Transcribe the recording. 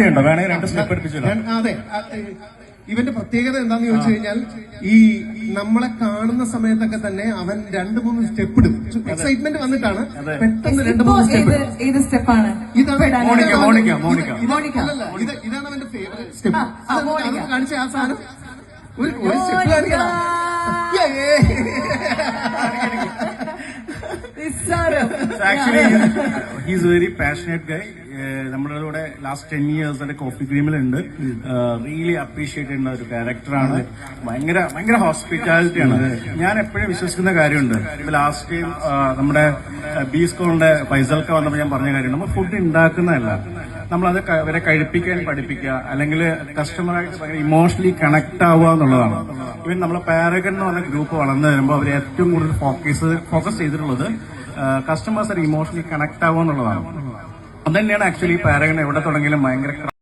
ചെയ്യണ്ടോ? വേണമെങ്കിൽ 2 സ്റ്റെപ്പ് എടുപ്പിച്ചല്ലോ. അതെ, ഇവന്റെ പ്രത്യേകത എന്താന്ന് ചോദിച്ചു കഴിഞ്ഞാൽ ഈ നമ്മളെ കാണുന്ന സമയത്തൊക്കെ തന്നെ അവൻ 2-3 സ്റ്റെപ്പ് ഇടും. എക്സൈറ്റ്മെന്റ് വന്നിട്ടാണ് പെട്ടെന്ന് 2-3 സ്റ്റെപ്പ്. ഏത് സ്റ്റെപ്പാണ്? ഇതാണ് അവന്റെ ഫേവറേറ്റ് സ്റ്റെപ്പ്. കാണിച്ച ആ സാധനം ഒരു സ്റ്റെപ്പ് കാണിക്കണം. Actually, he's a very passionate guy. നമ്മുടെ കൂടെ ലാസ്റ്റ് 10 years കോഫി ക്രീമിലുണ്ട്. റിയലി അപ്രീഷിയേറ്റ് ചെയ്യുന്ന ഒരു ക്യാരക്ടറാണ്. ഭയങ്കര ഹോസ്പിറ്റാലിറ്റി ആണ്. ഞാൻ എപ്പോഴും വിശ്വസിക്കുന്ന കാര്യമുണ്ട്. ഇപ്പൊ ലാസ്റ്റ് ടൈം നമ്മുടെ ബി സ്കൂളിന്റെ ഫൈസൽക്ക വന്നപ്പോൾ ഞാൻ പറഞ്ഞ കാര്യം, നമ്മൾ ഫുഡ് ഉണ്ടാക്കുന്നതല്ല, നമ്മളത് അവരെ കഴിപ്പിക്കാൻ പഠിപ്പിക്കുക, അല്ലെങ്കിൽ കസ്റ്റമറായിട്ട് ഭയങ്കര ഇമോഷണലി കണക്ട് ആവുക എന്നുള്ളതാണ്. ഇവൻ നമ്മളെ പാരഗൺ എന്ന് പറഞ്ഞ ഗ്രൂപ്പ് വളർന്നു വരുമ്പോൾ അവർ ഏറ്റവും കൂടുതൽ ഫോക്കസ് ചെയ്തിട്ടുള്ളത് കസ്റ്റമേഴ്സ് ഇമോഷണലി കണക്ട് ആവുക എന്നുള്ളതാണ്. അത് തന്നെയാണ് ആക്ച്വലി പാരഗൺ എവിടെ തുടങ്ങിയാലും ഭയങ്കര